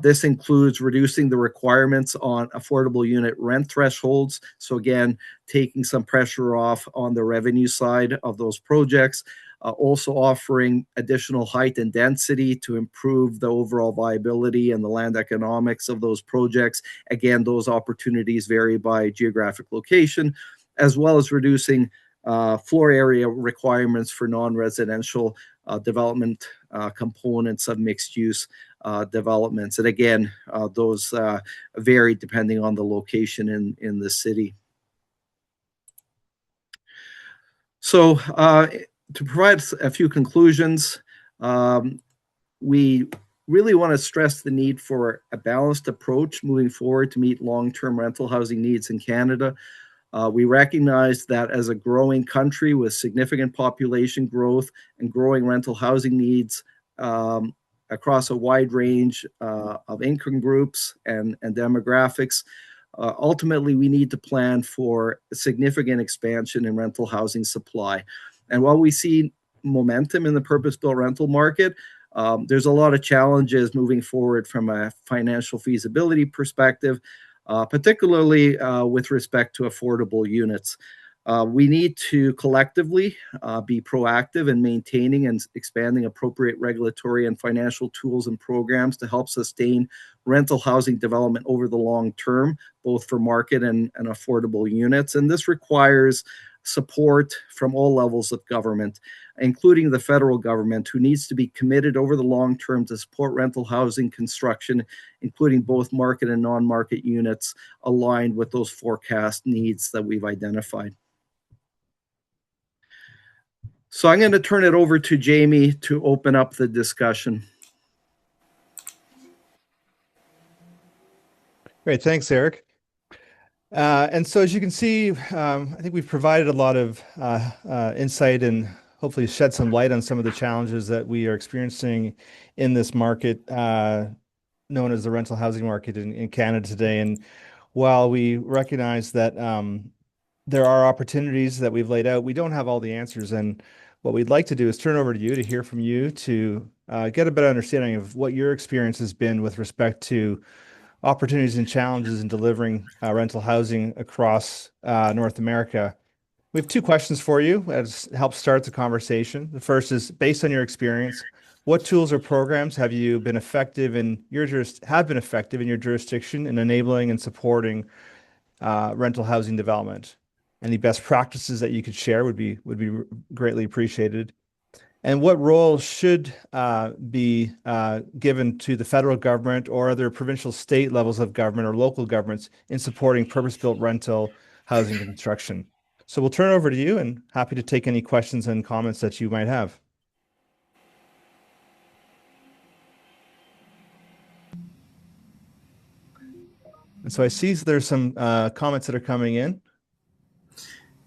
[SPEAKER 2] This includes reducing the requirements on affordable unit rent thresholds. So again, taking some pressure off on the revenue side of those projects. Also offering additional height and density to improve the overall viability and the land economics of those projects. Again, those opportunities vary by geographic location, as well as reducing floor area requirements for non-residential development components of mixed-use developments. And again, those vary depending on the location in the city. So to provide a few conclusions, we really want to stress the need for a balanced approach moving forward to meet long-term rental housing needs in Canada. We recognize that as a growing country with significant population growth and growing rental housing needs across a wide range of income groups and demographics, ultimately we need to plan for a significant expansion in rental housing supply. And while we see momentum in the purpose-built rental market, there's a lot of challenges moving forward from a financial feasibility perspective, particularly with respect to affordable units. We need to collectively be proactive in maintaining and expanding appropriate regulatory and financial tools and programs to help sustain rental housing development over the long term, both for market and affordable units. And this requires support from all levels of government, including the federal government, who needs to be committed over the long term to support rental housing construction, including both market and non-market units aligned with those forecast needs that we've identified. So I'm going to turn it over to Jamie to open up the discussion.
[SPEAKER 1] Great, thanks, Eric. And so as you can see, I think we've provided a lot of insight and hopefully shed some light on some of the challenges that we are experiencing in this market known as the rental housing market in Canada today. And while we recognize that there are opportunities that we've laid out, we don't have all the answers. And what we'd like to do is turn over to you to hear from you to get a better understanding of what your experience has been with respect to opportunities and challenges in delivering rental housing across North America. We have 2 questions for you as help start the conversation. The first is, based on your experience, what tools or programs have you been effective in your jurisdiction in enabling and supporting rental housing development? Any best practices that you could share would be greatly appreciated. And what role should be given to the federal government or other provincial, state levels of government or local governments in supporting purpose-built rental housing construction? So we'll turn it over to you, and happy to take any questions and comments that you might have. And so I see there's some comments that are coming in.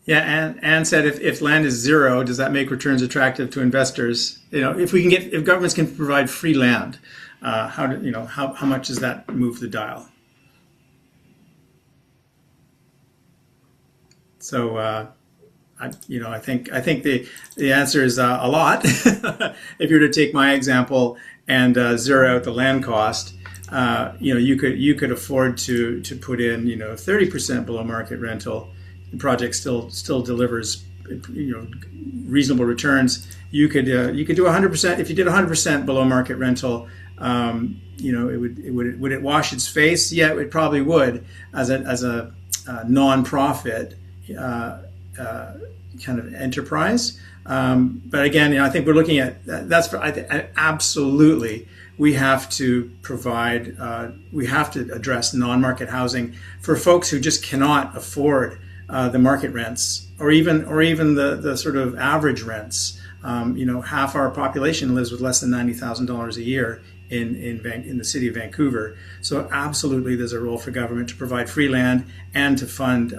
[SPEAKER 3] Yeah, and Anne said if land is zero, does that make returns attractive to investors? If governments can provide free land, how much does that move the dial? So I think the answer is a lot. If you were to take my example and zero out the land cost, you could afford to put in 30% below market rental. The project still delivers reasonable returns. You could do 100%. If you did 100% below market rental, would it wash its face? Yeah, it probably would as a non-profit kind of enterprise. But again, I think we're looking at absolutely. We have to address non-market housing for folks who just cannot afford the market rents, or even the sort of average rents. Half our population lives with less than $90,000 a year in the city of Vancouver. So absolutely, there's a role for government to provide free land and to fund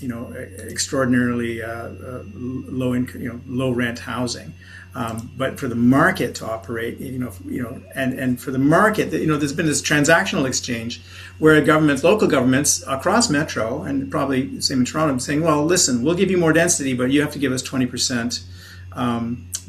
[SPEAKER 3] extraordinarily low rent housing. But for the market to operate, and for the market, there's been this transactional exchange where local governments across Metro, and probably the same in Toronto, saying, well, listen, we'll give you more density, but you have to give us 20%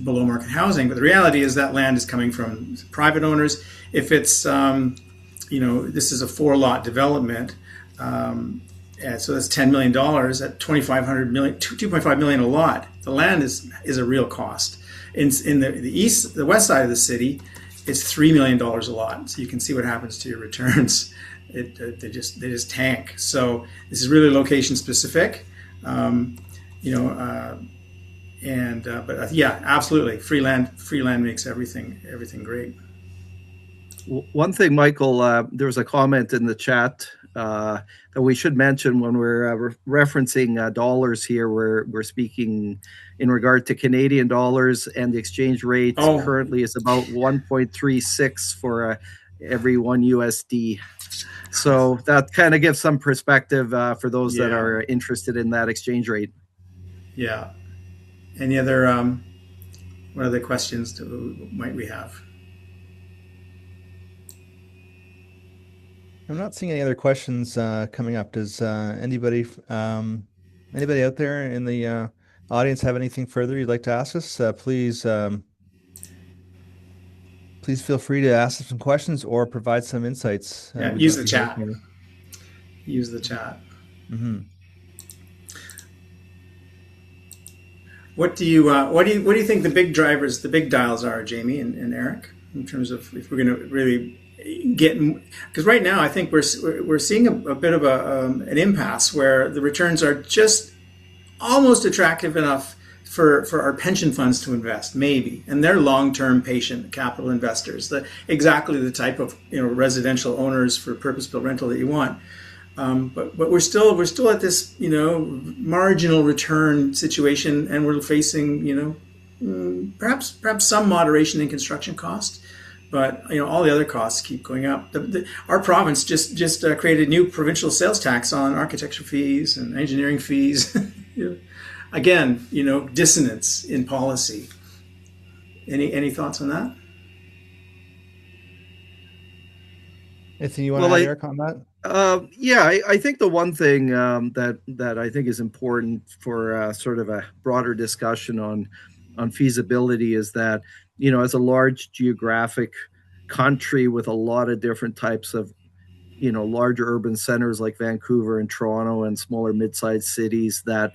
[SPEAKER 3] below market housing. But the reality is that land is coming from private owners. If it's, this is a 4-lot development, so that's $10 million at $2.5 million a lot. The land is a real cost. In the west side of the city, it's $3 million a lot. So you can see what happens to your returns. They just tank. So this is really location specific. But yeah, absolutely, free land makes everything great.
[SPEAKER 2] One thing, Michael, there was a comment in the chat that we should mention when we're referencing dollars here. We're speaking in regard to Canadian dollars, and the exchange rate currently is about 1.36 for every one USD. So that kind of gives some perspective for those that are interested in that exchange rate.
[SPEAKER 3] Yeah. Any other what other questions might we have?
[SPEAKER 1] I'm not seeing any other questions coming up. Does anybody out there in the audience have anything further you'd like to ask us? Please feel free to ask us some questions or provide some insights.
[SPEAKER 3] Use the chat. Use the chat.
[SPEAKER 1] Mm-hmm.
[SPEAKER 3] What do you think the big drivers, the big dials are, Jamie and Eric, in terms of if we're going to really get? Because right now I think we're seeing a bit of an impasse where the returns are just almost attractive enough for our pension funds to invest, maybe, and they're long-term patient capital investors, exactly the type of residential owners for purpose-built rental that you want. But we're still at this marginal return situation, and we're facing perhaps some moderation in construction cost, but all the other costs keep going up. Our province just created a new provincial sales tax on architecture fees and engineering fees. Again, dissonance in policy. Any thoughts on that?
[SPEAKER 1] Anything you want to add, Eric, on that?
[SPEAKER 2] I think the one thing that I think is important for sort of a broader discussion on feasibility is that, as a large geographic country with a lot of different types of, larger urban centers like Vancouver and Toronto and smaller mid-sized cities, that,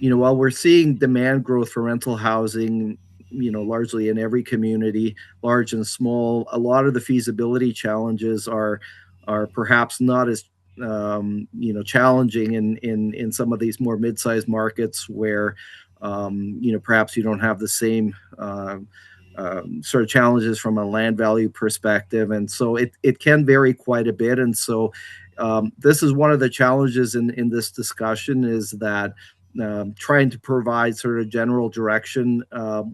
[SPEAKER 2] while we're seeing demand growth for rental housing, largely in every community, large and small. A lot of the feasibility challenges are perhaps not as challenging in some of these more mid-sized markets where perhaps you don't have the same sort of challenges from a land value perspective, and so it can vary quite a bit. And so this is one of the challenges in this discussion, is that trying to provide sort of general direction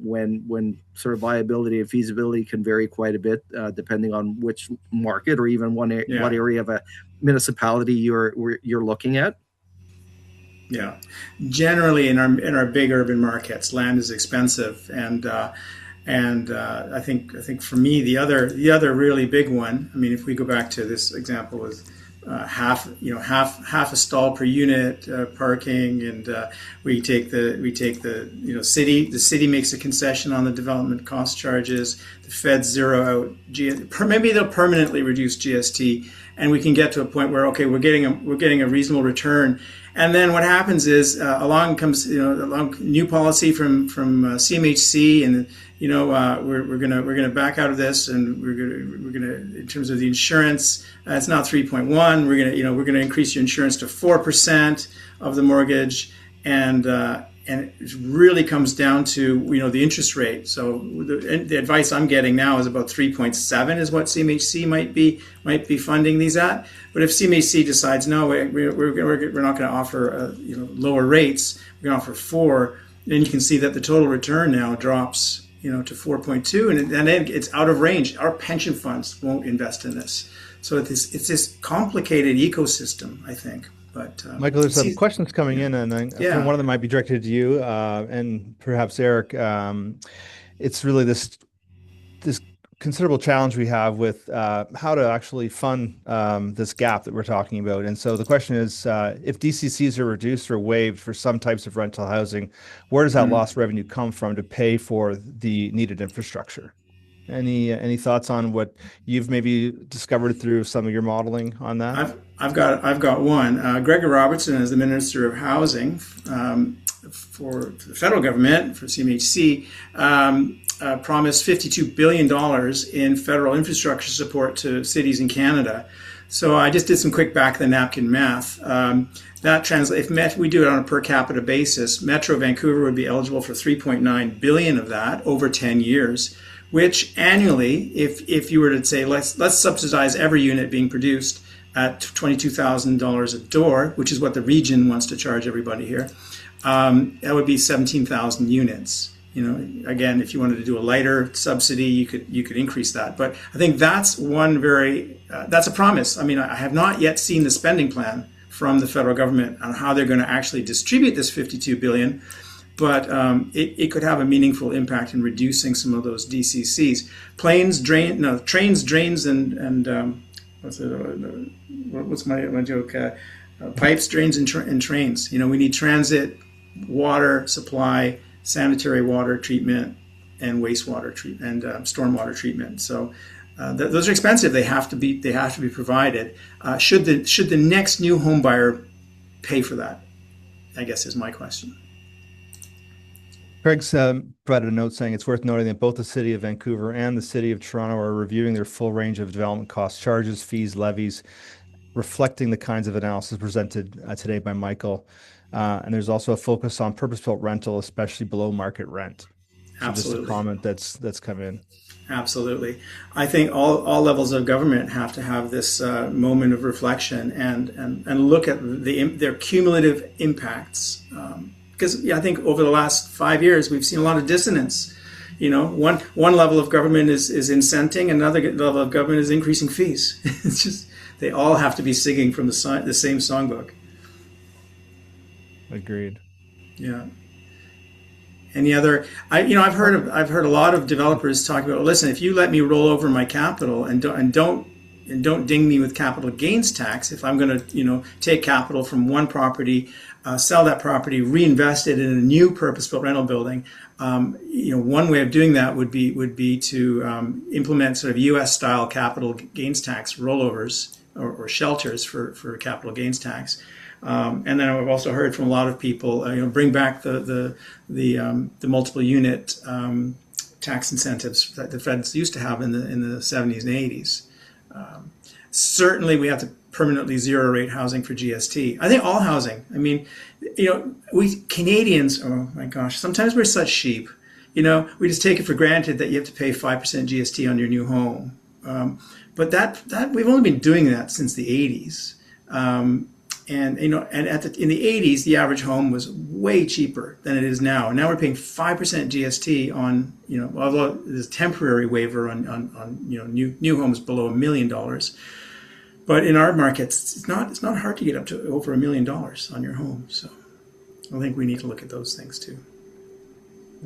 [SPEAKER 2] when sort of viability and feasibility can vary quite a bit depending on which market or even what area of a municipality you're looking at.
[SPEAKER 3] Yeah, generally in our big urban markets, land is expensive, and I think for me the other really big one. I mean, if we go back to this example with half a stall per unit parking, and we take the city. The city makes a concession on the development cost charges. The feds zero out maybe they'll permanently reduce GST, and we can get to a point where we're getting a reasonable return. And then what happens is along comes new policy from CMHC, and we're gonna back out of this, and we're gonna in terms of the insurance, it's not 3.1. We're gonna increase your insurance to 4% of the mortgage, and it really comes down to the interest rate. So the advice I'm getting now is about 3.7 is what CMHC might be funding these at. But if CMHC decides no, we're not going to offer lower rates, we're going to offer 4, then you can see that the total return now drops to 4.2, and then it's out of range. Our pension funds won't invest in this, so it's this complicated ecosystem, I think. But
[SPEAKER 1] Michael, there's some questions coming in, and I think one of them might be directed to you and perhaps Eric. It's really this considerable challenge we have with how to actually fund this gap that we're talking about. And so the question is, if DCCs are reduced or waived for some types of rental housing, where does that lost revenue come from to pay for the needed infrastructure? Any thoughts on what you've maybe discovered through some of your modeling on that?
[SPEAKER 3] I've got one. Gregor Robertson, as the Minister of Housing for the federal government, for CMHC, promised $52 billion in federal infrastructure support to cities in Canada. So I just did some quick back of the napkin math. That translates, if we do it on a per capita basis, Metro Vancouver would be eligible for $3.9 billion of that over 10 years. Which annually, if you were to say, let's subsidize every unit being produced at $22,000 a door, which is what the region wants to charge everybody here, that would be 17,000 units. Again, if you wanted to do a lighter subsidy, you could increase that. But I think that's that's a promise. I mean, I have not yet seen the spending plan from the federal government on how they're going to actually distribute this $52 billion. But it could have a meaningful impact in reducing some of those DCCs. Trains, drains, and what's my joke? Pipes, drains, and trains. We need transit, water supply, sanitary water treatment, and wastewater treatment, and stormwater treatment. So those are expensive. They have to be provided. Should the next new home buyer pay for that? I guess is my question.
[SPEAKER 1] Craig's provided a note saying it's worth noting that both the City of Vancouver and the City of Toronto are reviewing their full range of development costs, charges, fees, levies, reflecting the kinds of analysis presented today by Michael. And there's also a focus on purpose-built rental, especially below market rent. So
[SPEAKER 3] Absolutely.
[SPEAKER 1] Just a comment that's come in.
[SPEAKER 3] Absolutely. I think all levels of government have to have this moment of reflection and look at their cumulative impacts. Because I think over the last 5 years, we've seen a lot of dissonance. One level of government is incenting, another level of government is increasing fees. It's just they all have to be singing from the same songbook.
[SPEAKER 1] Agreed.
[SPEAKER 3] Yeah. Any other? I've heard a lot of developers talk about. Listen, if you let me roll over my capital and don't ding me with capital gains tax, if I'm going to take capital from one property, sell that property, reinvest it in a new purpose-built rental building. One way of doing that would be to implement sort of U.S.-style capital gains tax rollovers or shelters for capital gains tax. And then I've also heard from a lot of people, bring back the multiple unit tax incentives that the feds used to have in the 70s and 80s. Certainly, we have to permanently zero rate housing for GST. I think all housing. I mean, we Canadians, oh my gosh, sometimes we're such sheep. We just take it for granted that you have to pay 5% GST on your new home. But that we've only been doing that since the 80s. And in the 80s, the average home was way cheaper than it is now. Now we're paying 5% GST on, although there's a temporary waiver on new homes below $1 million. But in our markets, it's not hard to get up to over $1 million on your home. So I think we need to look at those things too.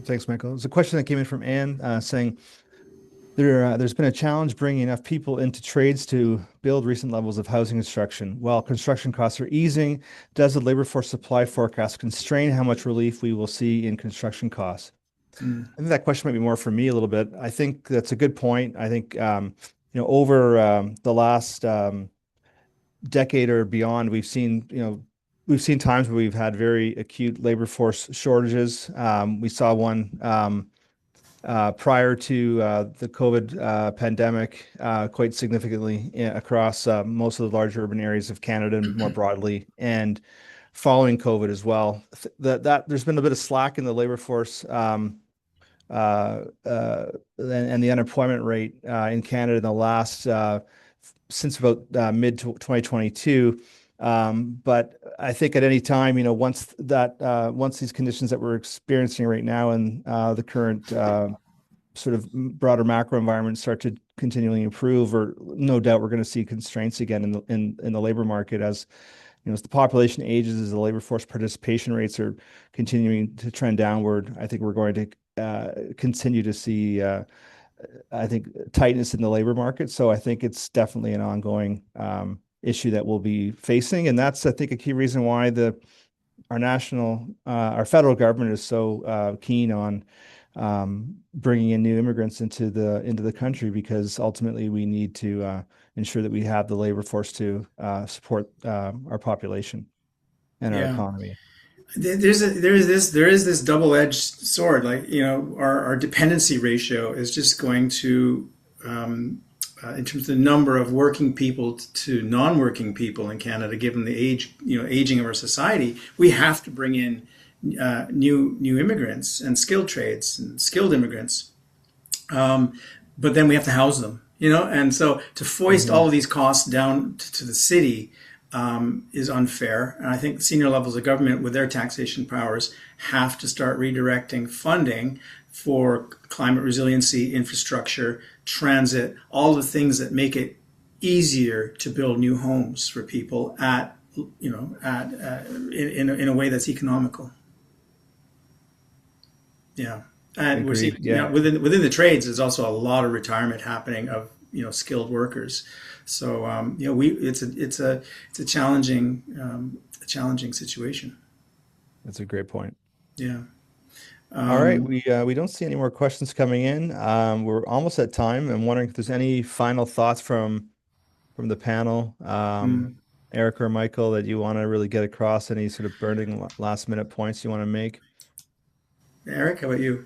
[SPEAKER 1] Thanks, Michael. There's a question that came in from Anne saying, there's been a challenge bringing enough people into trades to build recent levels of housing construction. While construction costs are easing, does the labor force supply forecast constrain how much relief we will see in construction costs? I think that question might be more for me a little bit. I think that's a good point. I think, over the last decade or beyond, we've seen times where we've had very acute labor force shortages. We saw one prior to the COVID pandemic, quite significantly across most of the large urban areas of Canada and more broadly, and following COVID as well. That there's been a bit of slack in the labor force and the unemployment rate in Canada in the last since about mid 2022. But I think at any time, once these conditions that we're experiencing right now and the current sort of broader macro environment start to continually improve, or no doubt we're going to see constraints again in the labor market as the population ages, as the labor force participation rates are continuing to trend downward. I think we're going to continue to see tightness in the labor market. So I think it's definitely an ongoing issue that we'll be facing. And that's, I think, a key reason why our federal government is so keen on bringing in new immigrants into the country, because ultimately we need to ensure that we have the labor force to support our population and our economy.
[SPEAKER 3] There is this double-edged sword. Like, our dependency ratio is just going to, in terms of the number of working people to non-working people in Canada, given the aging of our society, we have to bring in new immigrants and skilled trades and skilled immigrants. But then we have to house them, and so to foist all of these costs down to the city is unfair. And I think senior levels of government with their taxation powers have to start redirecting funding for climate resiliency, infrastructure, transit, all the things that make it easier to build new homes for people in a way that's economical. Yeah. And we're seeing within the trades, there's also a lot of retirement happening of skilled workers. So it's a challenging situation.
[SPEAKER 1] That's a great point.
[SPEAKER 3] Yeah.
[SPEAKER 1] All right, we don't see any more questions coming in. We're almost at time. I'm wondering if there's any final thoughts from the panel, Eric or Michael, that you want to really get across. Any sort of burning last minute points you want to make?
[SPEAKER 3] Eric, how about you?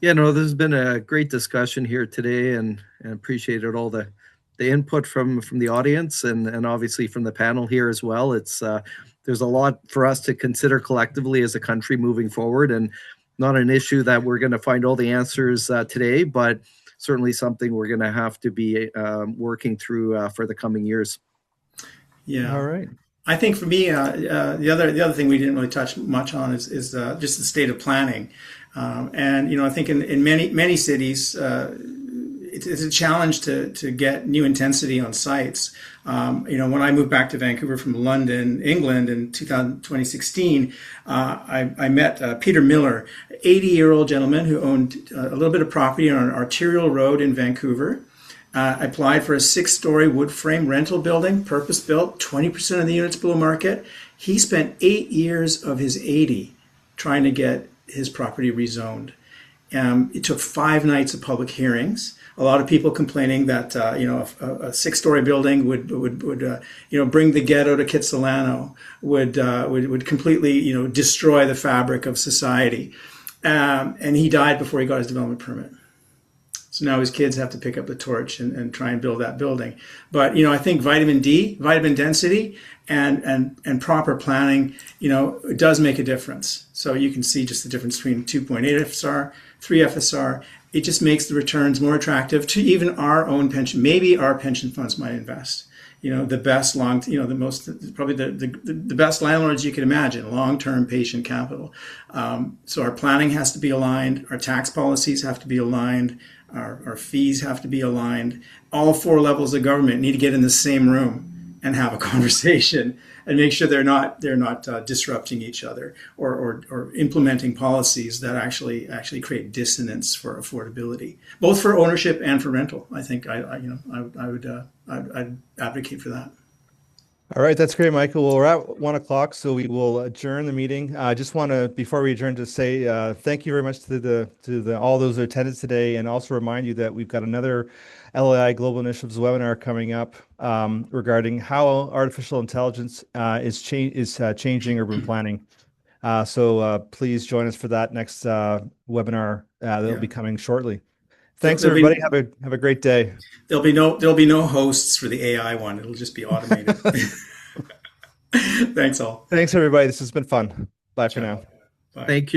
[SPEAKER 2] Yeah, no, this has been a great discussion here today, and appreciated all the input from the audience and obviously from the panel here as well. It's there's a lot for us to consider collectively as a country moving forward, and not an issue that we're going to find all the answers today, but certainly something we're going to have to be working through for the coming years.
[SPEAKER 3] Yeah.
[SPEAKER 1] All right.
[SPEAKER 3] I think for me, the other thing we didn't really touch much on is just the state of planning. And I think in many cities, it's a challenge to get new intensity on sites. When I moved back to Vancouver from London, England in 2016, I met Peter Miller, 80-year-old gentleman who owned a little bit of property on an arterial road in Vancouver. I applied for a 6-story wood frame rental building, purpose-built, 20% of the units below market. He spent 8 years of his 80 trying to get his property rezoned. It took 5 nights of public hearings. A lot of people complaining that a 6-story building would bring the ghetto to Kitsilano, would completely destroy the fabric of society. And he died before he got his development permit. So now his kids have to pick up the torch and try and build that building. But, you know, I think vitamin D, vitamin density, and proper planning, you know, it does make a difference. So you can see just the difference between 2.8 FSR, 3 FSR. It just makes the returns more attractive to even our own pension. Maybe our pension funds might invest. You know, the best probably the best landlords you can imagine, long-term patient capital. So our planning has to be aligned. Our tax policies have to be aligned. Our fees have to be aligned. All 4 levels of government need to get in the same room and have a conversation and make sure they're not disrupting each other or implementing policies that actually create dissonance for affordability, both for ownership and for rental. I think I'd advocate for that.
[SPEAKER 1] All right, that's great, Michael. Well, we're at 1 o'clock, so we will adjourn the meeting. I just want to, before we adjourn, to say thank you very much to all those who attended today, and also remind you that we've got another LAI Global Initiatives webinar coming up regarding how artificial intelligence is changing urban planning. So please join us for that next webinar that'll be coming shortly. Thanks, everybody. Have a great day.
[SPEAKER 3] There'll be no hosts for the AI one. It'll just be automated. Thanks all.
[SPEAKER 1] Thanks, everybody. This has been fun. Bye for now.
[SPEAKER 2] Thank you.